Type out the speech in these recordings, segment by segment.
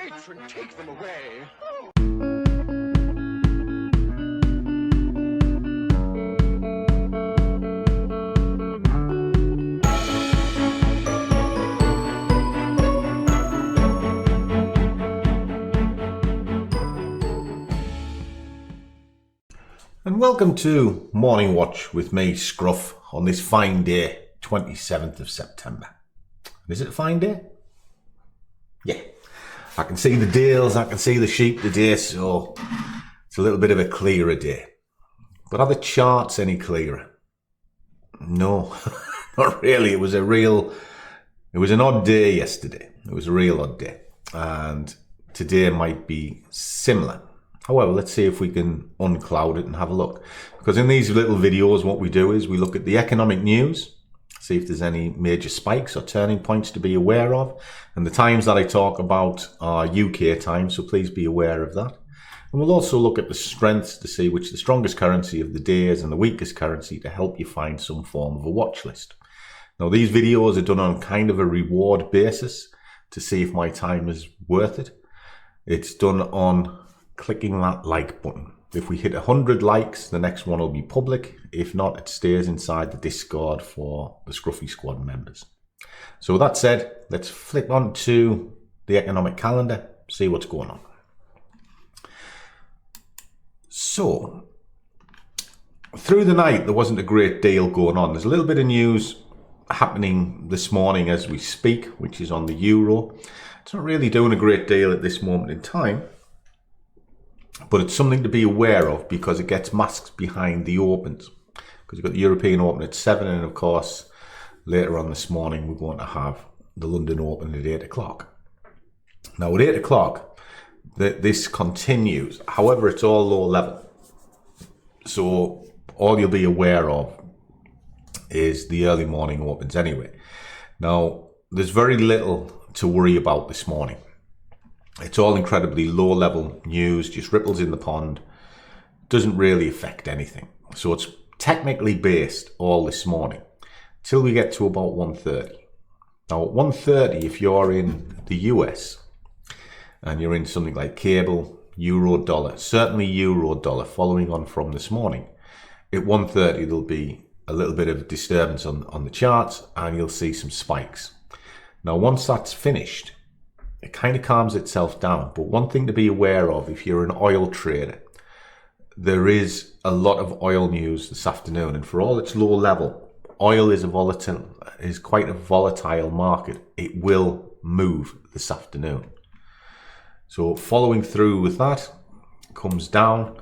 Patron, take them away. And welcome to Morning Watch with me, Scruff, on this fine day, 27th of September. Is it a fine day? Yeah. I can see the deals, I can see the sheep today, so it's a little bit of a clearer day. But are the charts any clearer? No, not really. It was an odd day yesterday. It was a real odd day. And today might be similar. However, let's see if we can uncloud it and have a look. Because in these little videos, what we do is we look at the economic news, see if there's any major spikes or turning points to be aware of. And the times that I talk about are UK times, so please be aware of that. And we'll also look at the strengths to see which the strongest currency of the day is and the weakest currency to help you find some form of a watch list. Now, these videos are done on kind of a reward basis to see if my time is worth it. It's done on clicking that like button. If we hit 100 likes, the next one will be public. If not, it stays inside the Discord for the Scruffy Squad members. So with that said, let's flip on to the economic calendar, see what's going on. So, through the night, there wasn't a great deal going on. There's a little bit of news happening this morning as we speak, which is on the euro. It's not really doing a great deal at this moment in time. But it's something to be aware of because it gets masked behind the opens. Because you've got the European Open at 7 and of course later on this morning we're going to have the London Open at 8 o'clock. Now at 8 o'clock this continues, however it's all low level. So all you'll be aware of is the early morning opens anyway. Now there's very little to worry about this morning. It's all incredibly low level news, just ripples in the pond, doesn't really affect anything. So it's technically based all this morning till we get to about 1:30. Now at 1:30, if you're in the US and you're in something like cable, euro dollar, certainly euro dollar following on from this morning, at 1:30 there'll be a little bit of disturbance on the charts and you'll see some spikes. Now once that's finished, it kind of calms itself down. But one thing to be aware of if you're an oil trader, there is a lot of oil news this afternoon. And for all its low level, oil is quite a volatile market. It will move this afternoon. So following through with that, comes down.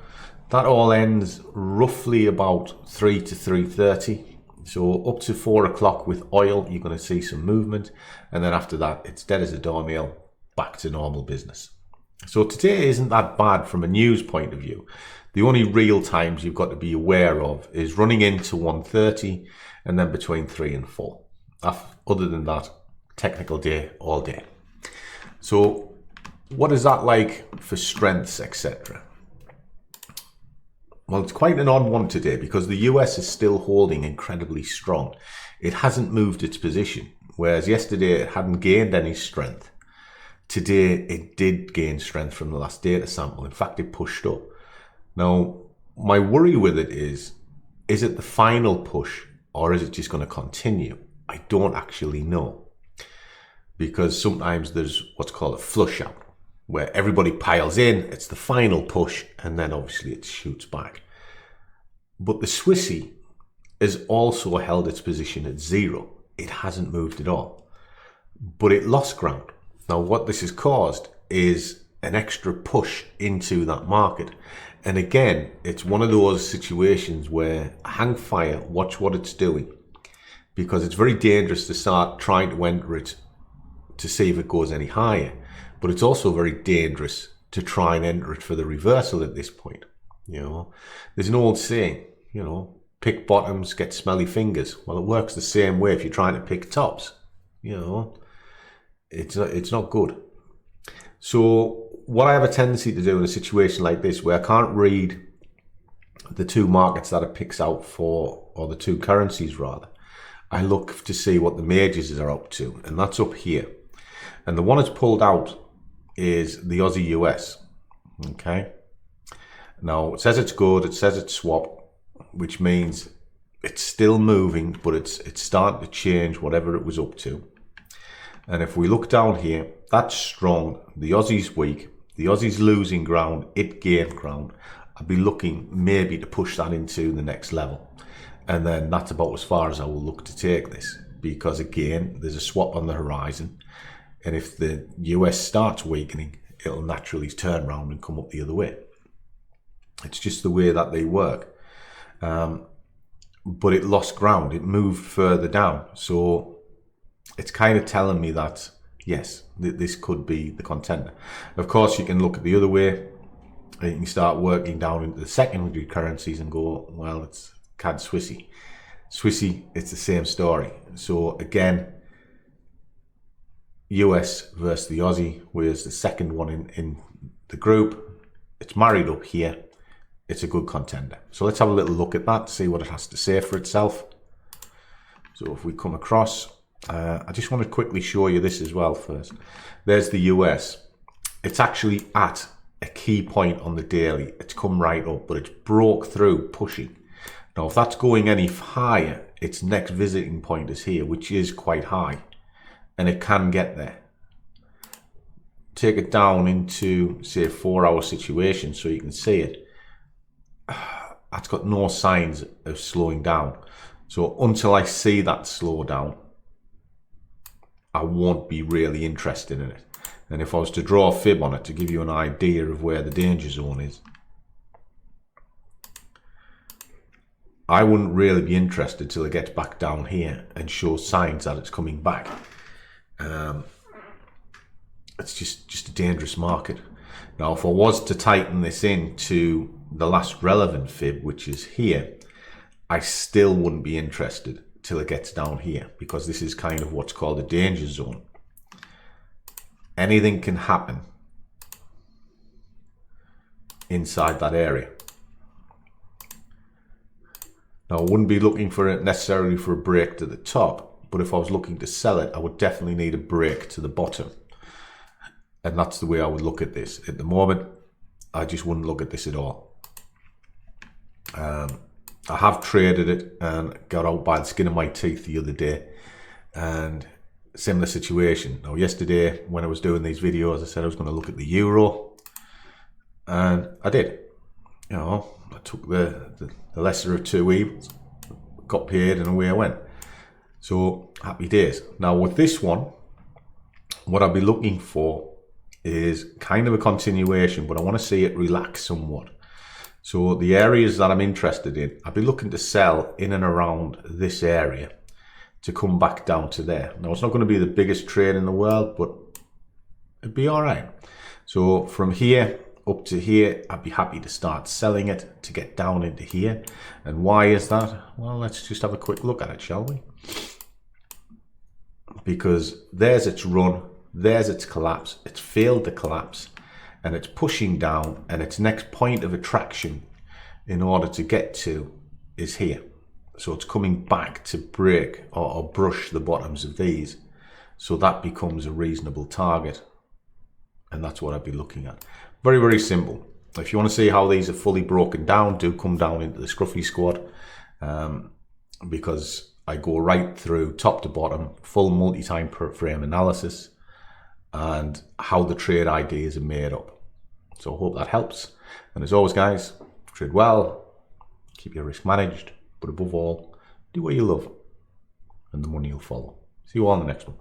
That all ends roughly about 3 to 3:30. So up to 4 o'clock with oil, you're going to see some movement. And then after that, it's dead as a doornail. Back to normal business. So today isn't that bad from a news point of view. The only real times you've got to be aware of is running into 1:30 and then between 3 and 4. Other than that, technical day all day. So what is that like for strengths, etc.? Well, it's quite an odd one today because the US is still holding incredibly strong. It hasn't moved its position, whereas yesterday it hadn't gained any strength. Today, it did gain strength from the last data sample. In fact, it pushed up. Now, my worry with it is it the final push or is it just going to continue? I don't actually know. Because sometimes there's what's called a flush out, where everybody piles in, it's the final push, and then obviously it shoots back. But the Swissy has also held its position at 0. It hasn't moved at all. But it lost ground. Now, what this has caused is an extra push into that market. And again, it's one of those situations where hang fire, watch what it's doing. Because it's very dangerous to start trying to enter it to see if it goes any higher. But it's also very dangerous to try and enter it for the reversal at this point. You know, there's an old saying, you know, pick bottoms, get smelly fingers. Well, it works the same way if you're trying to pick tops. You know, it's not good. So what I have a tendency to do in a situation like this, where I can't read the two markets that it picks out for, or the two currencies rather, I look to see what the majors are up to, and that's up here. And the one it's pulled out is the Aussie US. Okay. Now it says it's good. It says it's swapped, which means it's still moving, but it's starting to change whatever it was up to. And if we look down here, that's strong. The Aussie's weak. The Aussie's losing ground. It gained ground. I'd be looking maybe to push that into the next level. And then that's about as far as I will look to take this. Because again, there's a swap on the horizon. And if the US starts weakening, it'll naturally turn around and come up the other way. It's just the way that they work. But it lost ground. It moved further down. So it's kind of telling me that, yes, this could be the contender. Of course, you can look at the other way. You can start working down into the secondary currencies and go, well, it's CAD Swissy. Swissy, it's the same story. So again, US versus the Aussie, whereas the second one in the group, it's married up here. It's a good contender. So let's have a little look at that, see what it has to say for itself. So if we come across, I just want to quickly show you this as well first. There's the US. It's actually at a key point on the daily. It's come right up, but it's broke through, pushing. Now, if that's going any higher, its next visiting point is here, which is quite high, and it can get there. Take it down into, say, a 4-hour situation so you can see it. That's got no signs of slowing down. So until I see that slow down, I won't be really interested in it. And if I was to draw a fib on it to give you an idea of where the danger zone is, I wouldn't really be interested till it gets back down here and shows signs that it's coming back. It's just a dangerous market. Now, if I was to tighten this into the last relevant fib, which is here, I still wouldn't be interested till it gets down here, because this is kind of what's called a danger zone. Anything can happen inside that area. Now, I wouldn't be looking for it necessarily for a break to the top, but if I was looking to sell it, I would definitely need a break to the bottom. And that's the way I would look at this. At the moment, I just wouldn't look at this at all. I have traded it and got out by the skin of my teeth the other day, and similar situation. Now, yesterday when I was doing these videos, I said I was going to look at the euro, and I did. You know, I took the lesser of two evils, got paid, and away I went. So happy days. Now with this one, what I'll be looking for is kind of a continuation, but I want to see it relax somewhat. So the areas that I'm interested in, I'll be looking to sell in and around this area to come back down to there. Now, it's not going to be the biggest trade in the world, but it'd be all right. So from here up to here, I'd be happy to start selling it to get down into here. And why is that? Well, let's just have a quick look at it, shall we? Because there's its run, there's its collapse, it's failed the collapse, and it's pushing down, and its next point of attraction in order to get to is here. So it's coming back to break or brush the bottoms of these. So that becomes a reasonable target. And that's what I'd be looking at. Very, very simple. If you want to see how these are fully broken down, do come down into the Scruffy Squad, because I go right through top to bottom, full multi-time frame analysis, and how the trade ideas are made up. So I hope that helps. And as always, guys, trade well, keep your risk managed, but above all, do what you love, and the money will follow. See you all in the next one.